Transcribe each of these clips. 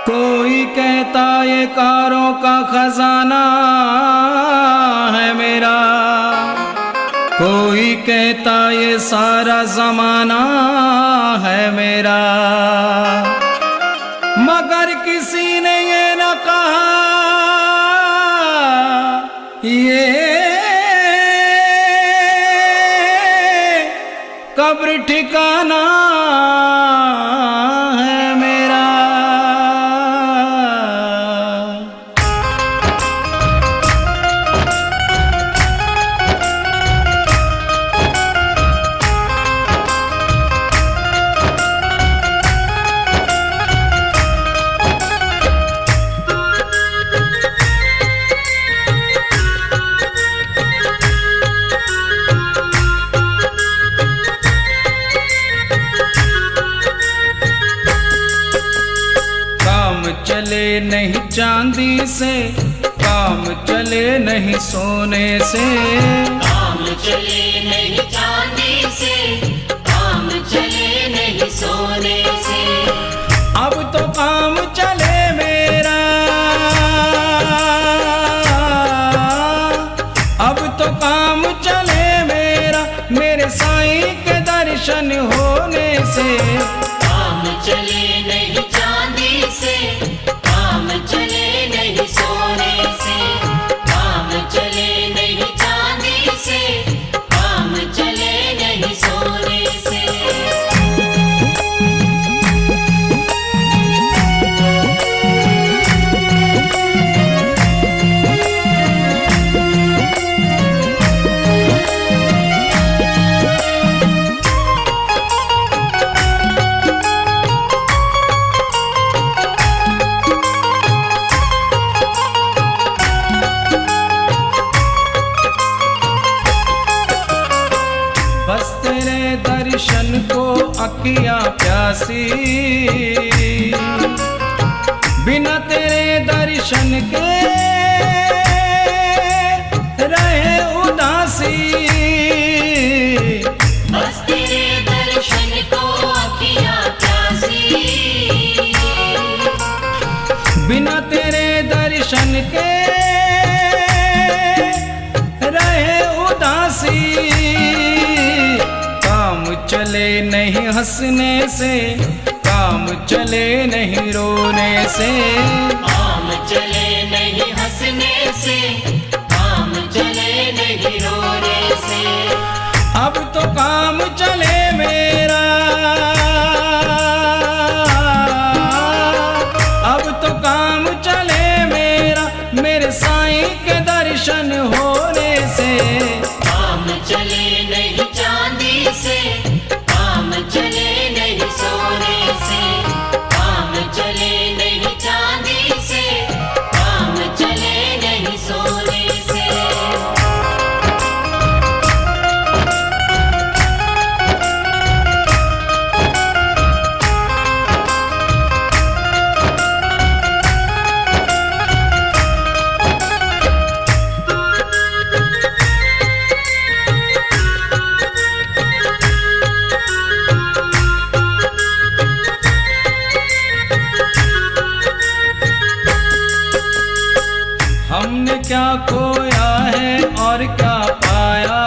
कोई कहता ये कारों का खजाना है मेरा, कोई कहता ये सारा जमाना है मेरा, मगर किसी ने ये न कहा ये कब्र ठिकाना है मेरा। चले नहीं चांदी से, काम चले नहीं सोने से, काम चले नहीं चांदी से, काम चले नहीं सोने से। अब तो काम चले मेरा, अब तो काम चले मेरा, मेरे साईं के दर्शन होने से। काम चले नहीं चांदी से, काम चले नहीं सोने से, काम चले नहीं चांदी से, काम चले नहीं सोने से। बस तेरे दर्शन को अखियां प्यासी, बिना तेरे दर्शन के रहे उदासी। बस तेरे दर्शन को अखियां प्यासी, बिना तेरे दर्शन के रहे उदासी। काम चले नहीं हंसने से, काम चले नहीं रोने से, काम चले नहीं हंसने से, काम चले नहीं रोने से। अब तो काम चले मेरा, अब तो काम चले मेरा, मेरे साईं के दर्शन होने से। काम चले नहीं चांदी से, काम चले नहीं सोने से, काम चले नहीं चांदी से, काम चले नहीं सोने से। हमने क्या खोया है और क्या पाया,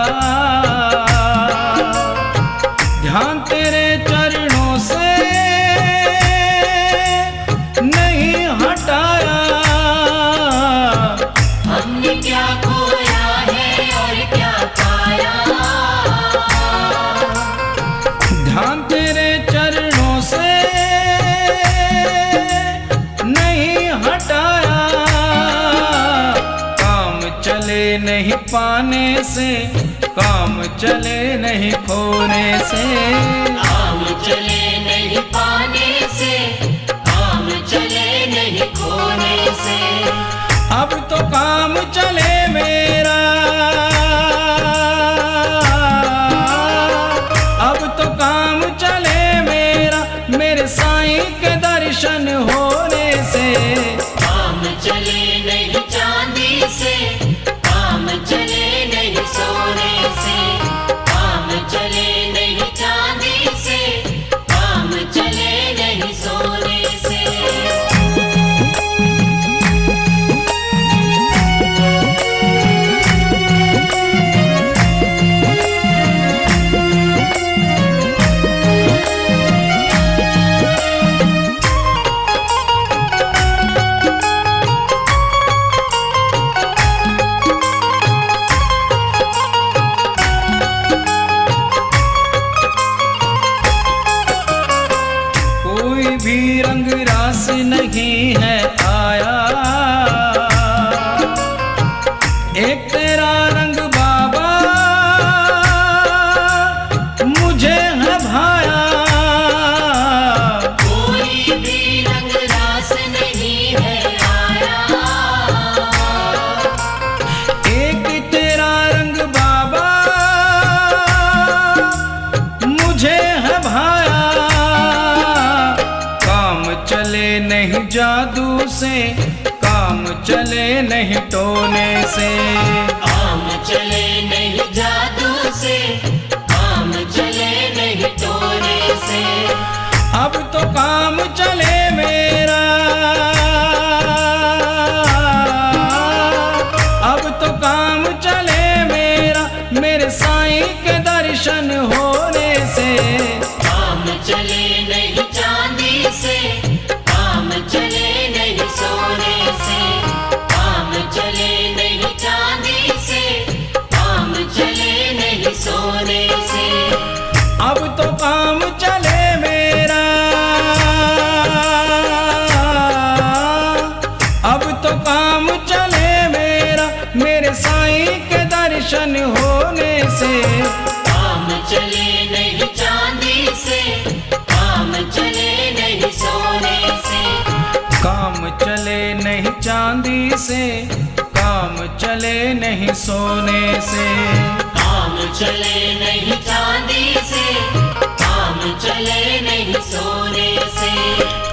ध्यान तेरे चरणों से नहीं हटाया। हमने क्या खोया है और क्या पाया, ध्यान तेरे चरणों से नहीं हटाया। काम चले नहीं पाने से, काम चले नहीं खोने से, काम चले नहीं पाने से, काम चले नहीं खोने से। अब तो काम चले मेरा, अब तो काम चले मेरा, मेरे साईं के दर्शन होने से। काम चले नहीं चांदी से, काम चले नहीं सोने से, काम चले नहीं चांदी से, काम चले पास नहीं है आया। एक तेरा रंग बाबा मुझे है भाया। कोई भी रंग रास नहीं है आया। एक तेरा रंग बाबा मुझे है भाया। काम चले नहीं जादू से, काम चले नहीं टोने से। काम चले नहीं जादू से, काम चले नहीं टोने से। अब तो काम चले मेरा, अब तो काम चले मेरा, मेरे साईं के दर्शन होने से। काम चले नहीं चांदी से, काम चले नहीं सोने से। काम चले नहीं चांदी से, काम चले नहीं सोने से। अब तो काम चले मेरा, अब तो काम चले मेरा, मेरे साईं के दर्शन होने से। काम चले नहीं चांदी से, काम चले नहीं सोने से। काम चले नहीं चांदी से, काम चले नहीं सोने से। काम चले नहीं चांदी से, काम चले नहीं सोने से।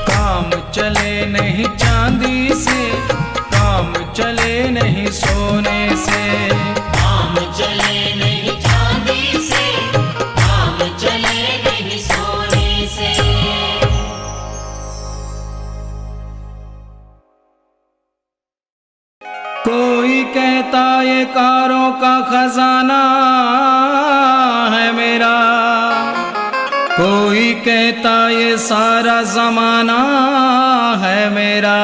काम चले नहीं चांदी से, काम चले नहीं सोने से। काम चले नहीं चांदी से, काम चले नहीं सोने से। कोई कहता ये कारों का खजाना है मेरा, कोई कहता ये सारा जमाना है मेरा।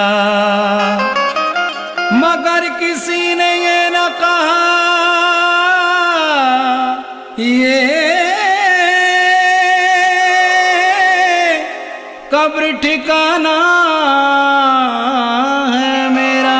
मगर किसी ने ये न कहा ये कब्र ठिकाना है मेरा।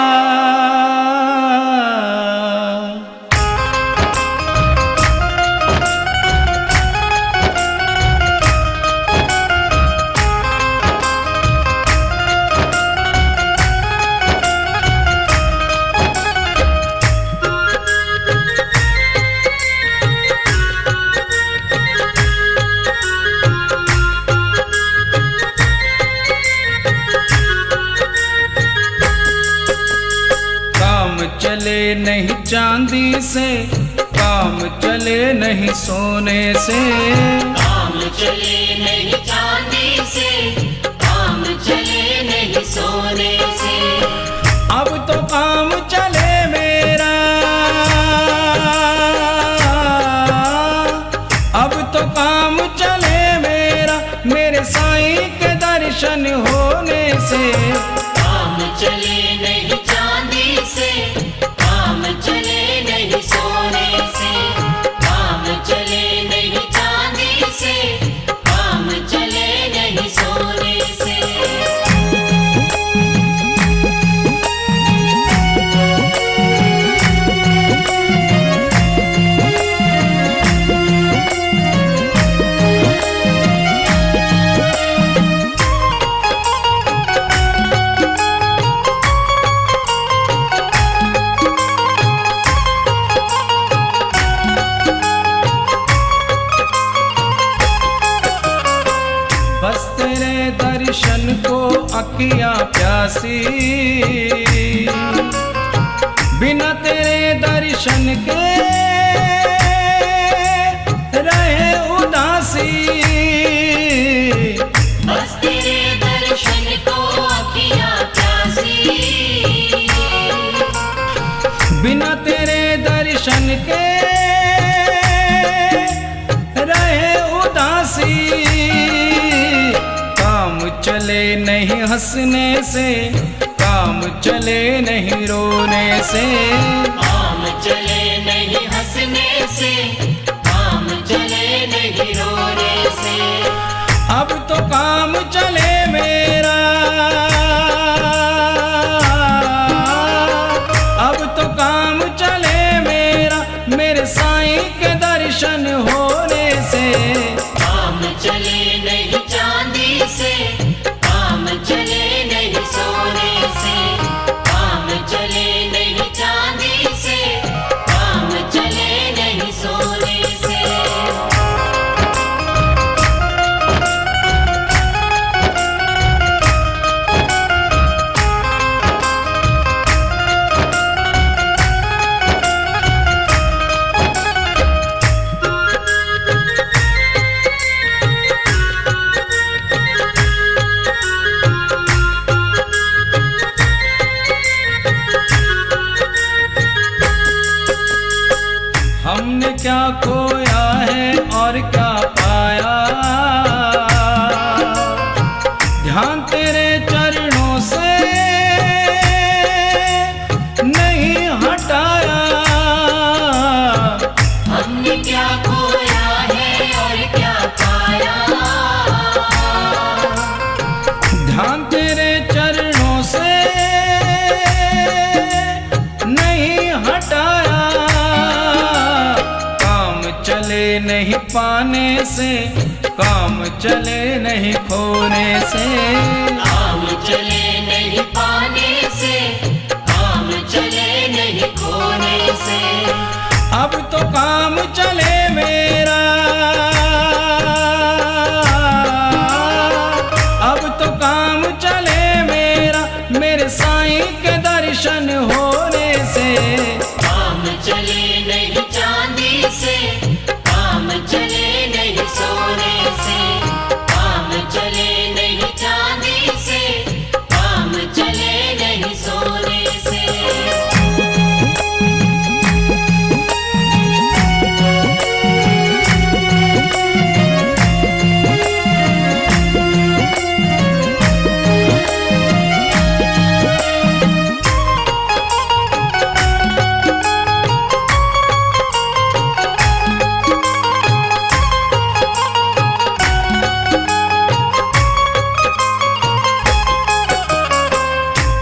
चले नहीं चांदी से, काम चले नहीं सोने से। काम चले नहीं चांदी से, काम चले नहीं सोने से। अब तो काम चले मेरा, अब तो काम चले मेरा, मेरे साईं के दर्शन होने से। काम चले नहीं चांदी से, काम चले नहीं सोने से। काम चले नहीं चांदी से, काम चले नहीं सोने से। बस तेरे दर्शन को अखियां प्यासी, बिना तेरे दर्शन के रहे उदासी। बस तेरे दर्शन को अखियां प्यासी, बिना तेरे दर्शन के रहे उदासी। काम चले नहीं हंसने से, काम चले नहीं रोने से। काम चले नहीं हंसने से, काम चले नहीं रोने से। अब तो काम चले मेरा, खोया है और क्या पाया। ध्यान तेरे चरणों से नहीं हटाया। हमने क्या खोया है और क्या पाया। ध्यान तेरे चरणों से नहीं हटाया। काम चले नहीं पाने से, काम चले नहीं खोने से। काम चले नहीं पाने से, काम चले नहीं खोने से। अब तो काम चले मेरा, अब तो काम चले मेरा, मेरे साईं के दर्शन होने से। काम चले नहीं चांदी से, काम चले नहीं सोने से। काम चले नहीं चांदी से, काम चले नहीं सोने से।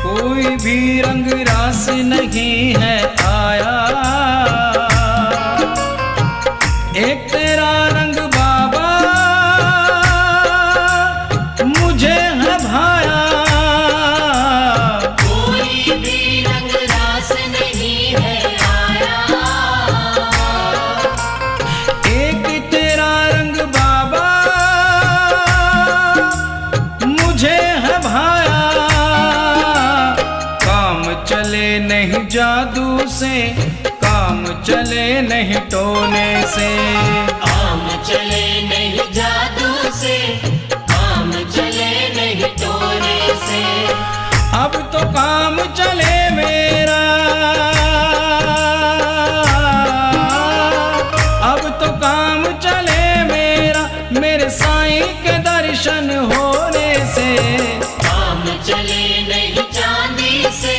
कोई भी रंग रास नहीं है आया, एक तेरा रंग बाबा मुझे है भाया। कोई भी रंग रास नहीं है आया। एक तेरा रंग बाबा मुझे है भाया। काम चले नहीं जादू से, काम चले नहीं टोने से। काम चले नहीं जादू से, काम चले नहीं टोने से। अब तो काम चले मेरा, अब तो काम चले मेरा, मेरे साईं के दर्शन होने से। काम चले नहीं चांदी से,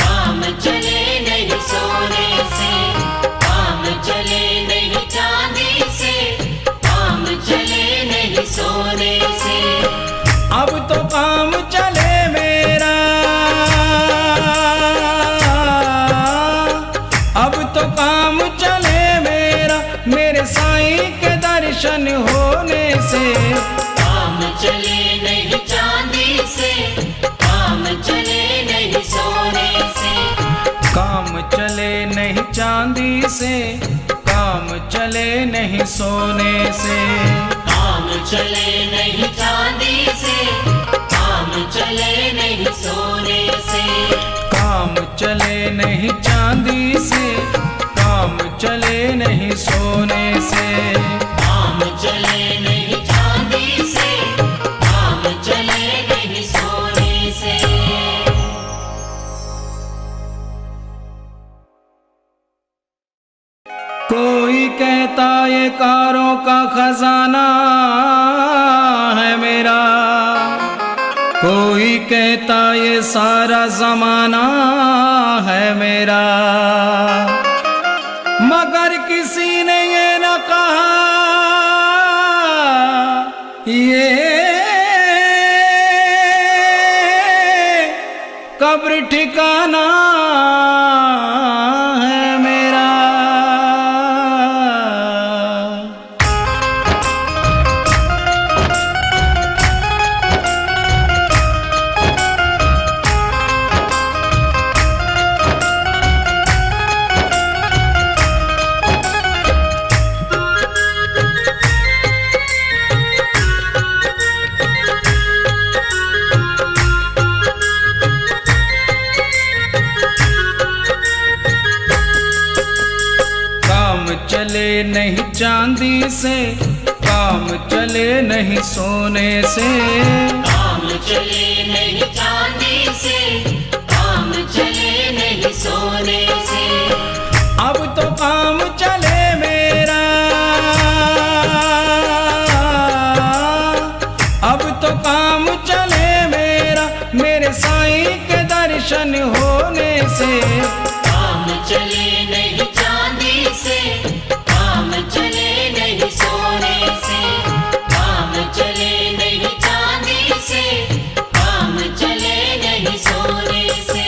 काम चले नहीं सोने से। काम चले नहीं चांदी से, काम चले नहीं सोने से। अब तो काम चले मेरा, अब तो काम चले मेरा, मेरे साईं के दर्शन होने से। काम चले नहीं चांदी से, काम चले नहीं सोने से। काम चले नहीं चांदी से, काम चले नहीं सोने से। काम चले नहीं चांदी से, काम चले नहीं सोने से। काम चले नहीं चांदी से, काम चले नहीं सोने से। काम चले नहीं चांदी से, काम चले नहीं सोने से। कोई कहता ये कारों का खजाना है मेरा, कोई कहता ये सारा जमाना है मेरा। मगर किसी ने ये न कहा ये कब्र ठिकाना है मेरा। चले नहीं चांदी से, काम चले नहीं सोने से। काम चले नहीं चांदी से, काम चले नहीं सोने से। अब तो काम चले मेरा, साईं के दर्शन होने से काम चले नहीं चांदी से, काम चले नहीं सोने से, काम चले नहीं चांदी से, काम चले नहीं सोने से।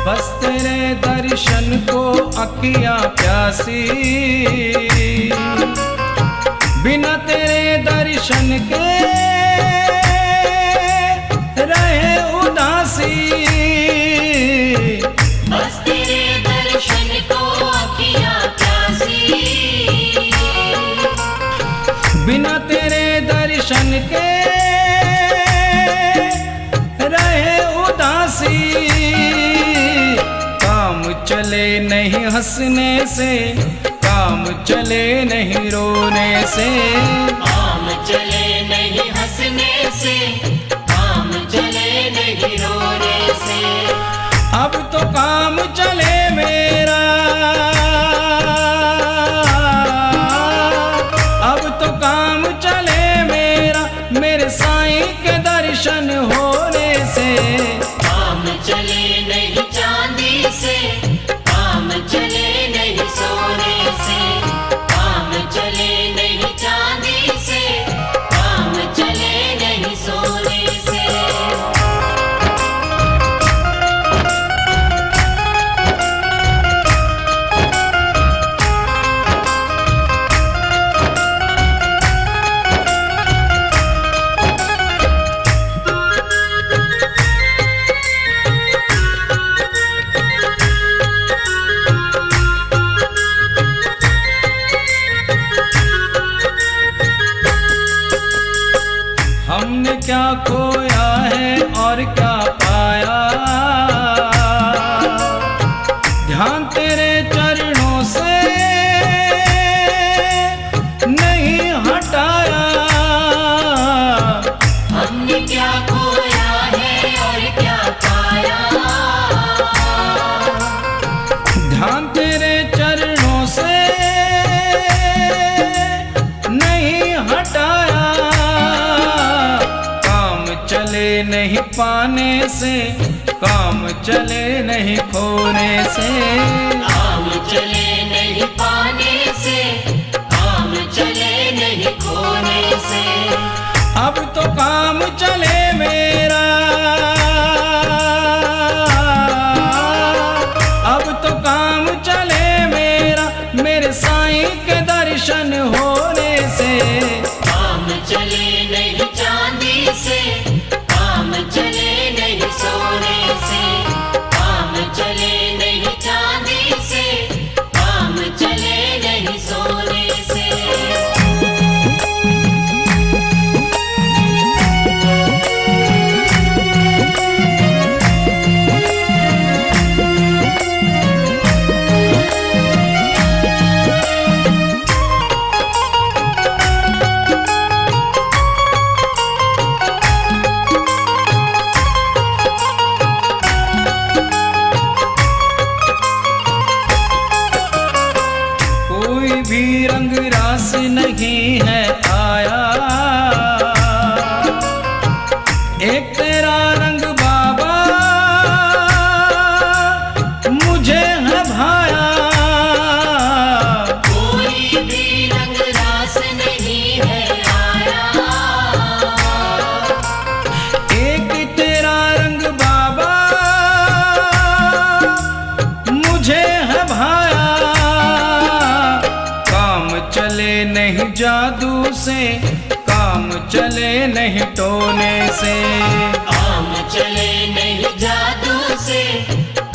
बस तेरे दर्शन को अखियां प्यासी, बिना तेरे दर्शन के रहे उदासी। बस तेरे दर्शन को अखियां प्यासी, बिना तेरे दर्शन के रहे उदासी। काम चले नहीं हंसने से, काम चले नहीं रोने से, काम चले नहीं हंसने से, काम चले नहीं रोने से। अब तो काम चले मेरा, अब तो काम चले मेरा, मेरे साईं के दर्शन होने से। काम चले नहीं चांदी से, काम चले नहीं सोने से, काम चले नहीं चांदी से, काम चले नहीं सोने से। हमने क्या खोया है और क्या पाया, ध्यान तेरे चरणों से नहीं हटाया। हमने क्या खोया है और क्या पाया, ध्यान तेरे चरणों से नहीं हटाया। काम चले नहीं पाने से, काम चले नहीं खोने से, काम चले नहीं पाने से, काम चले नहीं खोने से। अब तो काम चले मेरा, अब तो काम चले मेरा, मेरे साईं के दर्शन होने से। काम चले नहीं चांदी से, काम चले नहीं सोने से, काम चले नहीं चांदी से, काम चले नहीं सोने से। कोई भी रंग रास नहीं है आया, एक तेरा रंग बाबा मुझे है भाया। कोई भी रंग रास नहीं है आया, एक तेरा रंग बाबा मुझे है भाया। काम चले नहीं जादू से, काम चले नहीं टोने से, काम चले नहीं जादू से,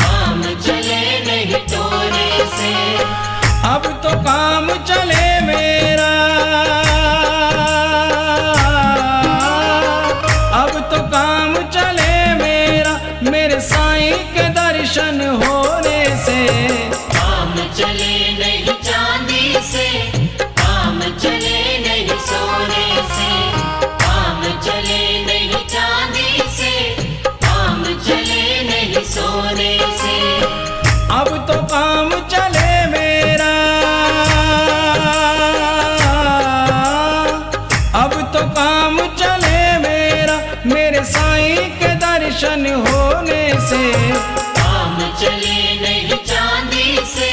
काम चले नहीं टोने से। अब तो काम चले मेरा, अब तो काम चले मेरा, मेरे साईं के दर्शन अब तो काम चले मेरा, अब तो काम चले मेरा, मेरे साईं के दर्शन होने से। काम चले नहीं चांदी से,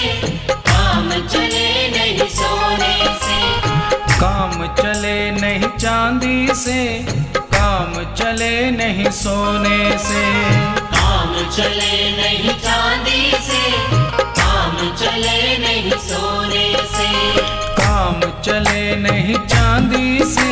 काम चले नहीं सोने से। काम चले नहीं चांदी से, काम चले नहीं सोने से। काम चले नहीं चांदी से, काम चले नहीं सोने से। काम चले नहीं चांदी से,